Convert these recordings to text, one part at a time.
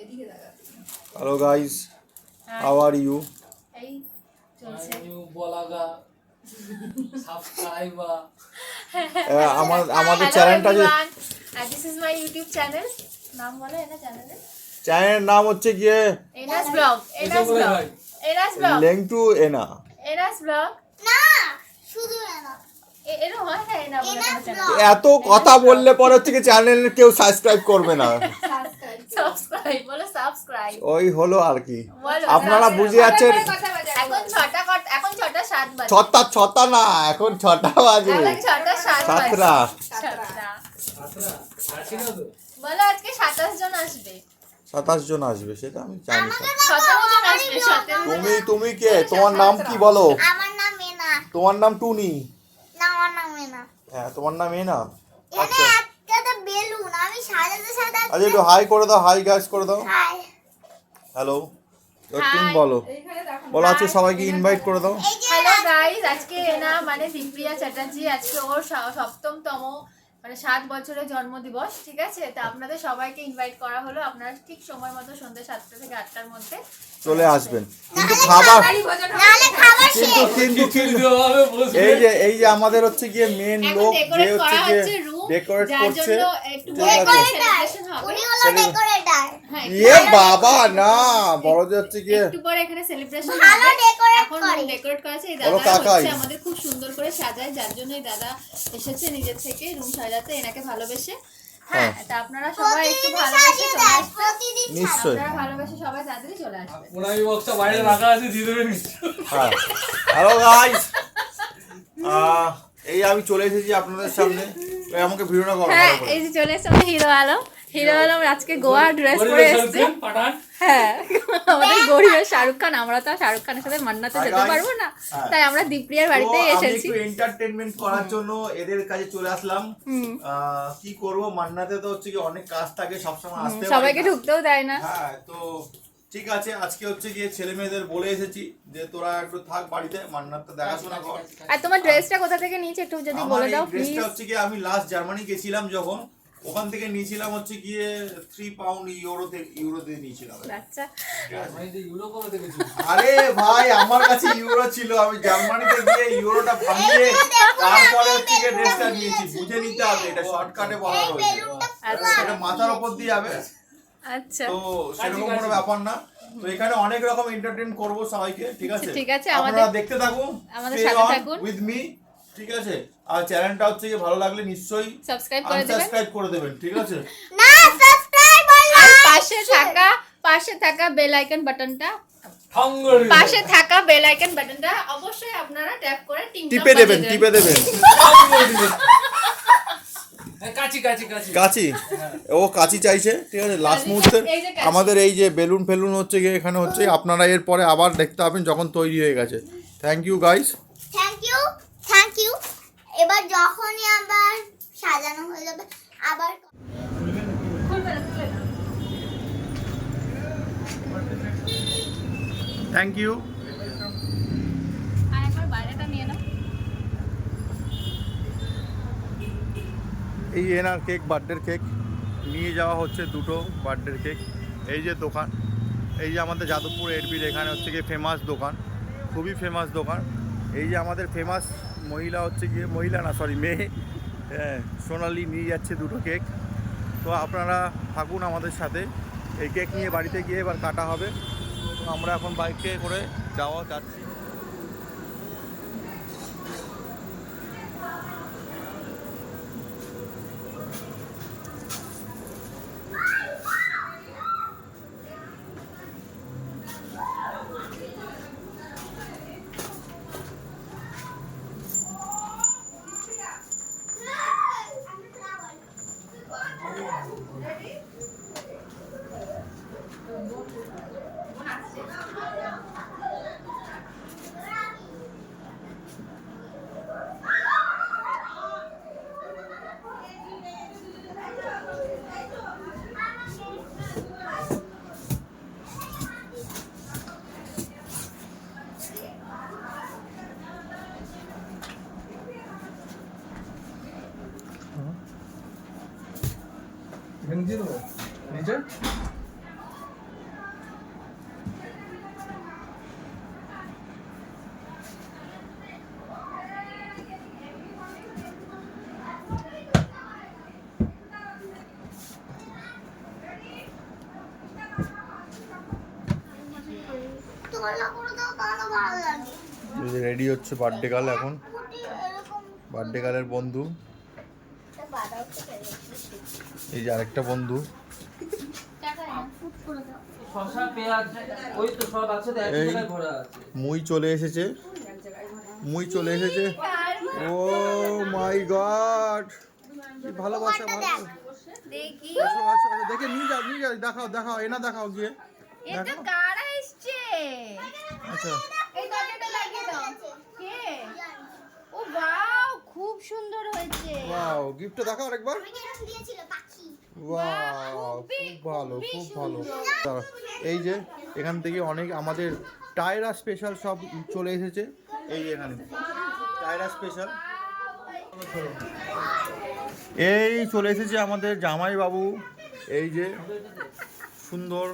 Hello guys, how are you? এই চলছে বলাগা subscriber আমাদের চ্যানেলটা যে this is my YouTube channel নাম বলো এটা চ্যানেলের চ্যানেলের নাম হচ্ছে গিয়ে এনাস ব্লগ লেংটু এনা এনাস ব্লগ না শুধু না এরও হয় হ্যাঁ এনা বলে কোনো চ্যানেল এত কথা বললে পরে হচ্ছে কি চ্যানেল কেউ সাবস্ক্রাইব করবে না সাবস্ক্রাইব বলো সাবস্ক্রাইব ওই হলো আর কি বলো, আপনারা বুঝে আছেন এখন 6টা 7 বাজে ছটা না এখন 6টা বাজে এখন 6টা 7 বাজে সাতটা বলো আজকে 27 জন আসবে 27 জন আসবে সেটা আমি জানি 17 জন আসবে 17 তুমি কে তোমার নাম কি বলো আমার নাম মেনা তোমার নাম টুনি না আমার নাম মেনা হ্যাঁ তোমার নাম এনা এখানে একটা বেলুন আমি সাজাতে আচ্ছা একটু হাই করে দাও হাই গাইস করে দাও হাই হ্যালো তুমি বলো বলো আজকে সবাইকে ইনভাইট করে দাও এই যে হ্যালো গাইস আজকে এনা মানে দিপ্রিয়া চ্যাটার্জি আজকে ওর সপ্তমতম মানে 7 বছরের জন্মদিবস ঠিক আছে তা আপনাদের সবাইকে ইনভাইট করা হলো আপনারা ঠিক সময় মতো সন্ধ্যা 7টা থেকে 8টার মধ্যে চলে আসবেন কিন্তু খাবার নালে খাবার শেষ কিন্তু এই যে আমাদের হচ্ছে গিয়ে মেন লোক যে হচ্ছে গিয়ে ডেকোরেট করছে একটু ঠিক আছে। সেলিব্রেশন হবে উনি হলো ডেকোরেটর হ্যাঁ, ইয়ে বাবা না বড় যে হচ্ছে গিয়ে একটু পরে এখানে সেলিব্রেশন ভালো ডেকোরেট এখন করে ডেকোরেট করেছে এই বলো দাদা কাকাই। হচ্ছে আমাদের খুব সুন্দর করে সাজায় যার জন্য এই দাদা এসেছে নিজের থেকে রুম সাজাতে এনাকে ভালোবেসে হ্যাঁ তা আপনারা সবাই একটু ভালোবেসে চলে আসবেন প্রতিদিন নিশ্চয়ই আপনারা ভালোবেসে সবাই তাড়াতাড়ি চলে আসবেন ওনাই বক্সটা বাইরে রাখা আছে দিয়ে দেবেন হ্যাঁ হ্যালো গাইস এই আমি চলে এসেছি আপনাদের সামনে এই আমাকে ভিডিওটা করো হ্যাঁ ভালো করে। এই যে চলে এসেছে আমাদের হিরো আলম আজকে গোয়া ড্রেস পরে এসেছে পাঠান হ্যাঁ আমাদের গরিবের শাহরুখ খান আমরা তো শাহরুখ খানের সাথে মান্নাতে Hi যেতে guys. পারবো না হ্যাঁ। তাই আমরা দীপ্রিয়ার বাড়িতে তো আমি এসেছি একটু এন্টারটেইনমেন্ট করার জন্য এদের কাছে চলে আসলাম কি করব মান্নাতে তো হচ্ছে কি অনেক কাজ থাকে সবসময় আসতে পারি সবাইকে না। ঢুকতেও দেয় না হ্যাঁ তো ঠিক আছে আজকে হচ্ছে গিয়ে ছেলে মেয়েদের বলে এসেছি যে তোরা একটু থাক বাড়িতে মান্নাতটা দেখাশোনা কর আর তোমার ড্রেসটা কোথা থেকে নিয়েছো একটু যদি আমার বলে এই দাও ড্রেসটা প্লিজ হচ্ছে গিয়ে আমি লাস্ট জার্মানি গেছিলাম যখন ওখান থেকে নিয়েছিলাম হচ্ছে গিয়ে 3 পাউন্ড ইউরোতে নিয়েছিলাম আচ্ছা আমি তো ইউরো করে দেখেছি আরে ভাই আমার কাছে ইউরো ছিল আমি জার্মানিতে গিয়ে ইউরোটা ভাঙিয়ে তারপরে হচ্ছে গিয়ে ড্রেসটা নিয়েছি বুঝে নিতে হবে এটা শর্টকাটে বলা হয়েছে আচ্ছা এটা মাথার উপর দিয়ে যাবে আচ্ছা তো সেরকম কোনো ব্যাপার না তো এখানে অনেক রকম এন্টারটেইন করব সবাইকে ঠিক আছে ঠিক আছে, আপনারা দেখতে থাকুন আমাদের সাথে থাকুন। উইথ মি ঠিক আছে আর চ্যানেলটা হচ্ছে কি ভালো লাগলে নিশ্চয়ই সাবস্ক্রাইব করে দেবেন আনসাবস্ক্রাইব করে দেবেন ঠিক আছে না সাবস্ক্রাইব করো আর পাশে থাকা বেল আইকন বাটনটা ঠঙ্গড়ি পাশে থাকা বেল আইকন বাটনটা অবশ্যই আপনারা ট্যাপ করে টিপে দেবেন কাচি কাচি কাচি কাচি ও কাচি চাইছে ঠিক আছে লাস্ট মুহূর্তে এই যে কাচি। আমাদের এই যে বেলুন ফেলুন হচ্ছে গিয়ে এখানে হচ্ছে আপনারা এরপরে আবার দেখতে পাবেন যখন তৈরি হয়ে গেছে thank you guys thank you এবার যখনই আবার সাজানো হয়ে যাবে আবার থ্যাংক ইউ আর একবার বাইরেটা নিয়ে নাও এই এনার কেক বার্থডের কেক নিয়ে যাওয়া হচ্ছে দুটো বার্থডের কেক এই যে দোকান এই যে আমাদের যাদবপুর এডবির এখানে হচ্ছে গিয়ে ফেমাস দোকান খুবই ফেমাস দোকান এই যে আমাদের ফেমাস মহিলা হচ্ছে গিয়ে মহিলা না সরি মেয়ে সোনালি নিয়ে যাচ্ছে দুটো কেক তো আপনারা থাকুন আমাদের সাথে এই কেক নিয়ে বাড়িতে গিয়ে এবার কাটা হবে তো আমরা এখন বাইকে করে যাওয়া যাচ্ছি এখানে দিয়ে দেবো নিচে গোলা করে দাও তাহলে ভালো লাগে। এই যে রেডি হচ্ছে বার্থডে গার্ল এখন, ফুটি এরকম বার্থডে গার্লের বন্ধু। একটা বাদাও করে এই যে আরেকটা বন্ধু। ফুট করে দাও। শসা পেঁয়াজ ওই তো সব আছে তো এক এই জায়গায় ভরা আছে। মুই চলে এসেছে, মুই চলে এসেছে। ও মাই গড, ভালোবাসা ভালো। দেখি আসো আসো আসো, দেখে নিয়ে যাও নিয়ে যাও, দেখাও দেখাও, এনা দেখাও গিয়ে এটা দেখাও। কারা এসছে? আচ্ছা এই দরজাটা লাগিয়ে দাও। কে? ও ওয়াও, খুব সুন্দর হয়েছে। ওয়াও, গিফটটা দেখাও আরেকবার। আমি এরকম দিয়েছিল পাখি। ওয়াও, খুবই, খুব ভালো খুবই খুব ভালো। সুন্দর। দাঁড়াও, এই যে এখান থেকে অনেক আমাদের টায়রা স্পেশাল সব চলে এসেছে। এই যে এখানে টায়রা স্পেশাল এই চলে এসেছে আমাদের জামাই বাবু। এই যে সুন্দর,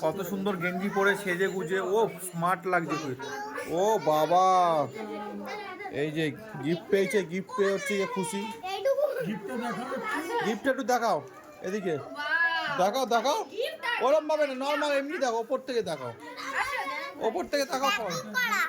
কত সুন্দর গেঞ্জি পরে সেজে গুজে, ও স্মার্ট লাগছে খুব। ও বাবা, এই যে গিফট পেয়েছে, গিফট পেয়ে হচ্ছে গিয়ে খুশি। এইটুকু গিফটটা একটু দেখাও এদিকে, দেখাও দেখাও। ওরম ভাবে না, নর্মাল এমনি দেখো, ওপর থেকে দেখাও, ওপর থেকে দেখাও। করা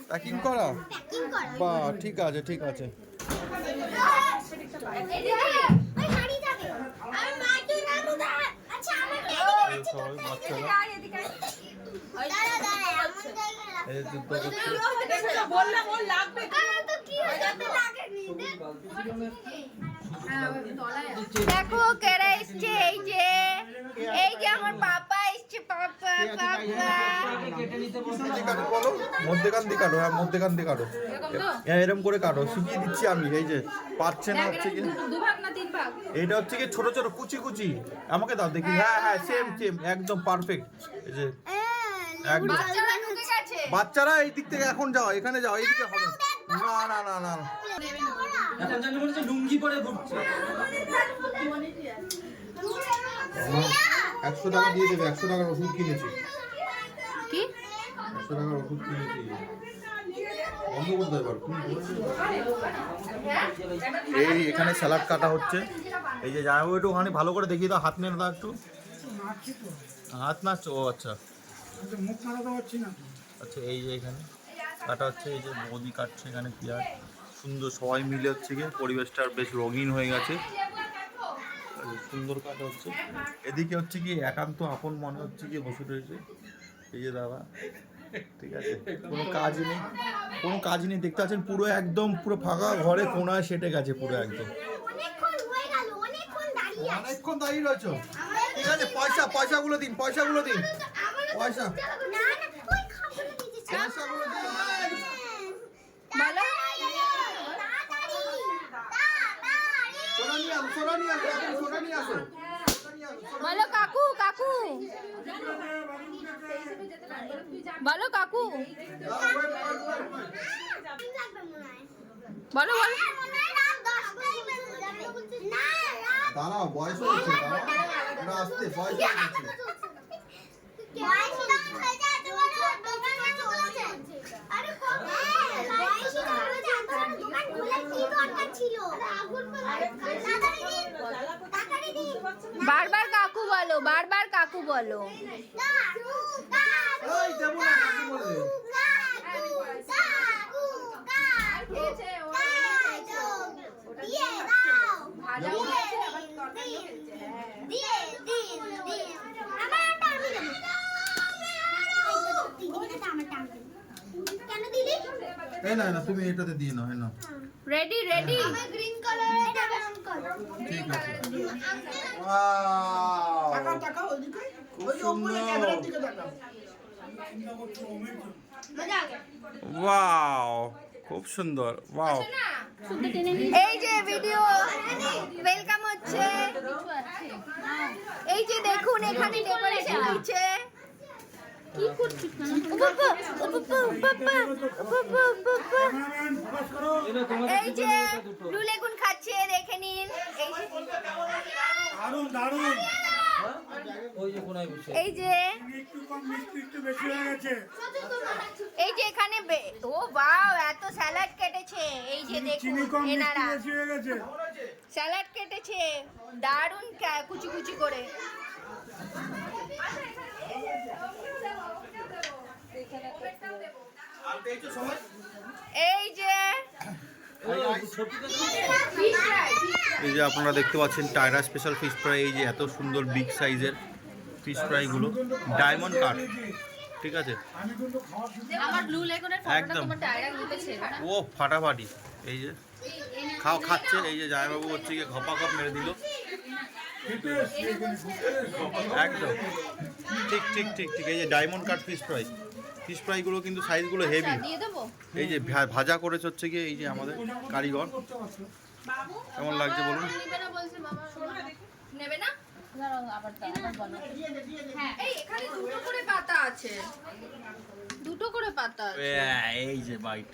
প্যাকিং করা, প্যাকিং করা বাহ, ঠিক আছে ঠিক আছে। ওই হাড়ি যাবে আর মা তুই না মুদা আচ্ছা আমার এই সবাই বাচ্চারা দাঁড়া দাঁড়া এমন জায়গায় রাখ। এই যে যুদ্ধ করছে। বললাম ওর লাগবে। তো কি হয়ে যাবে লাগেনি দেখো কেরা এসছে। এই যে আমার পাপা এসছে। পাপা কেটে নিতে বলতে দিয়ে কাটো বলো, মধ্যেখান দিয়ে কাটো, হ্যাঁ মধ্যেখান দিয়ে কাটো, হ্যাঁ এরকম করে কাটো, শিখিয়ে দিচ্ছি আমি। এই যে পাচ্ছে না, হচ্ছে কি দুভাগ না তিন ভাগ? এইটা হচ্ছে কি ছোট ছোট কুচি কুচি, আমাকে দাও দেখি। হ্যাঁ হ্যাঁ, সেম সেম একদম পারফেক্ট। এই যে একদম। বাচ্চারা ঢুকে গেছে। বাচ্চারা এই দিক থেকে এখন যাও, এখানে যাও, এইদিকে হবে না। না না না না, এখন জানি মনে হচ্ছে লুঙ্গি পরে ঘুরছে। 100 টাকা দিয়ে দেবে, 100 টাকার ওষুধ কিনেছি, কি? 100 টাকার ওষুধ কিনেছি। বন্ধ করতে হবে এই এখানে স্যালাড কাটা হচ্ছে। এই যে যাবো একটু ওখানে ভালো করে দেখিয়ে দাও, হাত মেরে দাও একটু। হাত নাচ, ও আচ্ছা মুখ নাড়াতে পারছি না। আচ্ছা। এই যে এখানে কাটা হচ্ছে, এই যে বৌদি কাটছে এখানে পেঁয়াজ, সুন্দর সবাই মিলে হচ্ছে গিয়ে, পরিবেশটা বেশ রঙিন হয়ে গেছে, সুন্দর কাটা হচ্ছে। এদিকে হচ্ছে কি একান্ত আপন মনে হচ্ছে গিয়ে বসে রয়েছে এই যে দাদা, ঠিক আছে, কোনো কাজ নেই, কোনো কাজ নেই, দেখতে পাচ্ছেন পুরো একদম পুরো ফাঁকা ঘরে কোনায় সেটে গেছে পুরো একদম। অনেকক্ষণ হয়ে গেল অনেকক্ষণ দাঁড়িয়ে আছি অনেকক্ষণ দাঁড়িয়ে রয়েছো, ঠিক আছে, পয়সাগুলো দিন, পয়সাগুলো দিন, পয়সা না না ওই খাবারটা দিয়েছি পয়সাগুলো দিন। বলো। সোনা নিয়ে আসো, সোনা নিয়ে আসো, এখন সোনা নিয়ে আসো। বলো কাকু, কাকু বলো, কাকু বলো, বলো। দাঁড়াও, বয়স হচ্ছে, দাঁড়াও আসতে, বয়স হচ্ছে। বারবার কাকু বলো, বারবার কাকু বলো। এই দেবো না, কাকে বললে? কেন দিলি? এই না না, তুমি এটাতে দিয়ে নাও, হ্যাঁ না, রেডি রেডি। গ্রিন কালারের এটা ব্রাউন কালার। ঠিক আছে। ওয়াও, তাকাও তাকাও ওইদিকে, ওই যে উপরে সুন্দর। ক্যামেরার দিকে তাকাও। ওয়াও, খুব সুন্দর, ওয়াও। এই যে ভিডিও ওয়েলকাম হচ্ছে। এই যে দেখুন এখানে ডেকোরেশন হচ্ছে। কি করছিস? এই যে লুলেগুন খাচ্ছে, দেখে নিন। দারুণ দারুণ, ওই যে কোনায় বসে এই যে একটু কম মিষ্টি একটু বেশি হয়ে গেছে। এই যে এখানে ও বাও, এত স্যালাড কেটেছে। এই যে দেখুন চিনি কম মিষ্টি এনারা বেশি হয়ে গেছে। স্যালাড কেটেছে দারুন কুচি কুচি করে। এই যে এই যে আপনারা দেখতে পাচ্ছেন টায়রা স্পেশাল ফিশ ফ্রাই, এই যে এত সুন্দর বিগ সাইজের ফিশ ফ্রাইগুলো, ডায়মন্ড কাট, ঠিক আছে। আমি কিন্তু খাওয়ার শুরু আমার ব্লু লেগুনের ফটোটা একদম। তোমার টায়রা গ্রুপে ছেড়ে না। ও ফাটাফাটি, এই যে খাচ্ছে, এই যে জামাইবাবু হচ্ছে গিয়ে ঘপা ঘপ মেরে দিল, খেতে এসছি এখানে ঘুরতে এসছি। একদম ঠিক ঠিক ঠিক ঠিক। এই যে ডায়মন্ড কাট ফিশ ফ্রাইগুলো কিন্তু সাইজগুলো হেভি। দিয়ে দেবো। এই যে ভাজা করেছে হচ্ছে গিয়ে এই যে আমাদের কারিগর, করতে পারছো কেমন লাগছে বলুন। নেবে না বলছে মামা, নেবে না? দাঁড়াও, আবার বলো। হ্যাঁ, এই এখানে দুটো করে পাতা আছে, দুটো করে পাতা আছে। এই যে বাইট,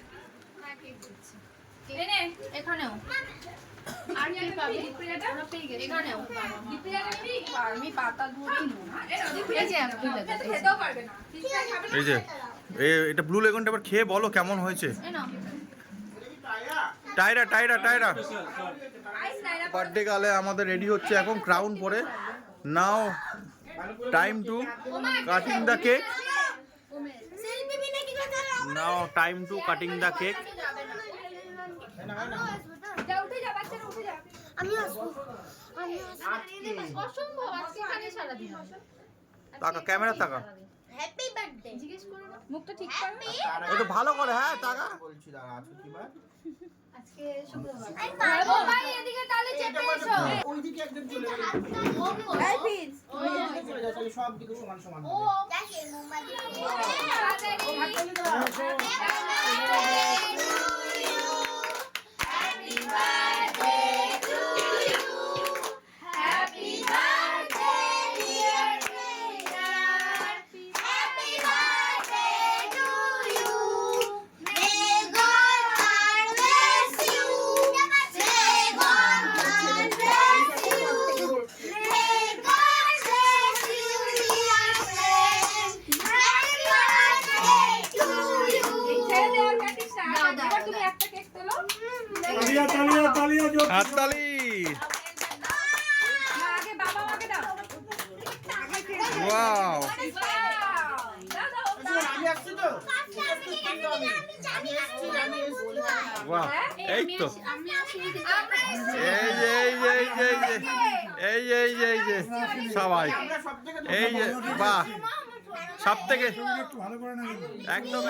এনে এখানেও আর কি পাবে? ওরা পেয়ে গেছে। এখানেও আমি পাতা ধরি এই যে আমি খেতেও পারবে না। এই যে এটা ব্লু লেগনটা আবার খেয়ে বলো কেমন হয়েছে। এই নাও। টায়রা আইস নাইরা বার্থডে গালে আমাদের রেডি হচ্ছে এখন, ক্রাউন পরে। Now time to cutting the cake, selfie বিনা কি করতে হবে? Now time to cutting the cake. যা উঠে যা, বাচ্চারা উঠে যা। আমি আসবো। অসম্ভব, আজকে এখানে সারা দিন হবে। তাকা ক্যামেরা তাকা, হ্যাপি বার্থডে। জিজ্ঞেস করো না, মুখটা ঠিক করো। একটু ভালো করে, হ্যাঁ তাকা। আজকে শুক্রবার। ও ভাই এদিকে তালে চেপে এসো। ওইদিকে একদম চলে গেল এই প্লিজ। সব দিকে সমান সমান ও দেখে মোমবাতি। তুমি একটা কেক তোলো। তালিয়া জোর হাততালি, আগে বাবা মাকে দাও। ওয়াও আমি আসছি তো বাহ, এই তো আমি আসি। এই যে এই যে সবাই, এই যে বাহ, সব থেকে একটু ভালো করে না একদম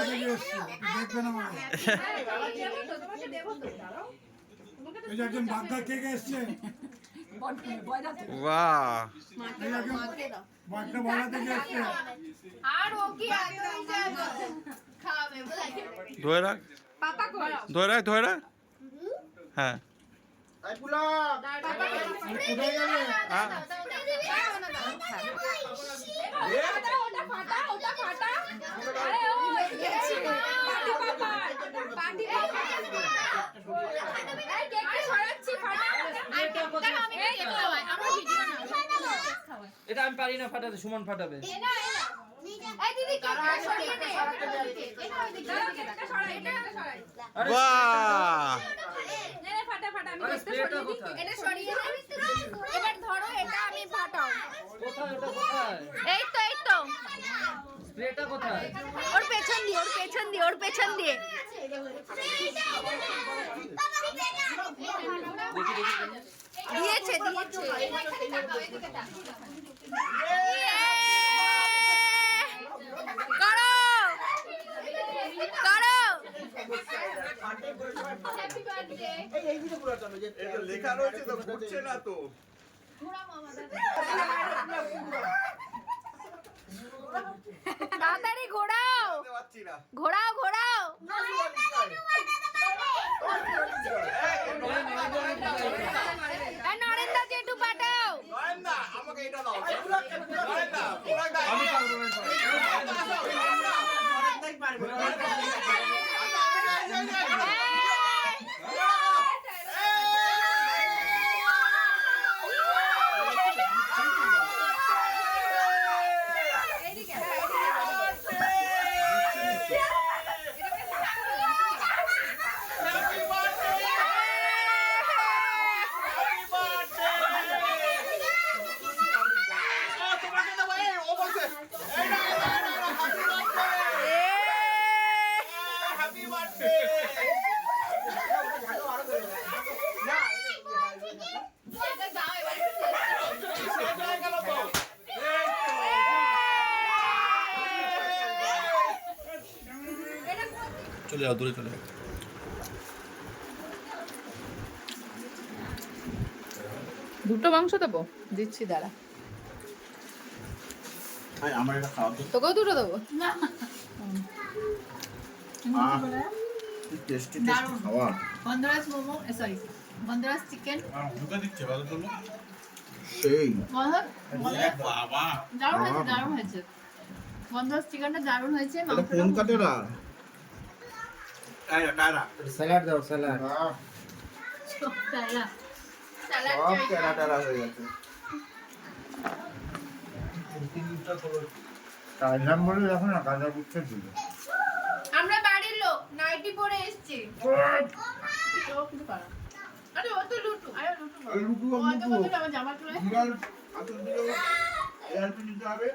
দেখবে না আমাকে এই যে একজন বাগদা কে এসছে বাহ, এই একজন বাগদা বড়া থেকে এসছে আর ও কি খাবে বলে ধরে রাখ, পাপা কো ধরে রাখ, হ্যাঁ কোথায় যাবে হ্যাঁ। ওটা ফাটা আরে ও গেছে পার্টি পাপা এই কেকটা সরাচ্ছি ফাটা আর কেকটা আমি কেক খাওয়াই আমরা ভিডিও না এটা আমি পারি না ফাটাতে, সুমন ফাটাবে। এনা এই দিদি কেকটা সরিয়ে নে এটা ওই দিকে কেকটা সরাই আরে বাহ, নে ফাটা আমি আরে কেকটা স্প্রেটা সরিয়ে দিই কোথায়? এটা সরিয়ে দে এবার ধরো এটা আমি ফাটাও কোথায় ওটা কোথায়? এই তো স্প্রেটা কোথায়? ওর পেছন দিয়ে দিয়েছে করো লেখা রয়েছে তো, ঘুরছে না তো। তাড়াতাড়ি ঘোরাও নরেন্দা জেঠু পাঠাও আমাকে এটা দাও, চলে যাও, দূরে চলে যাও। দুটো মাংস দেবো, দিচ্ছি দাঁড়া। আমার এটা খাওয়া তো তোকেও দুটো দেবো না। টেস্টি দারুণ। খাওয়া। বন্ধরাজ মোমো, সরি বন্ধরাজ চিকেন। ঢুকে দিচ্ছে ভালো তো সেই বাবা দারুণ হয়েছে, দারুণ হয়েছে। বন্ধরাজ চিকেনটা দারুণ হয়েছে। মাংসটা ফোন কাটে না স্যালাড দাও স্যালাড স্যালাড স্যালাড সব চাই। টেরা টেরা হয়ে গেছে। কাজলাম বলে দেখো না, কাজা বুঝতে দিল। আমরা বাড়ির লোক নাইটি পরে এসেছি। ও কিন্তু পারা। আরে ও তো লুটু, আরে লুটু বল। লুটু, ও তো লুটু। কত আমার জামা তুলে। বিড়াল আতর দিল, এয়ারপি নিতে হবে।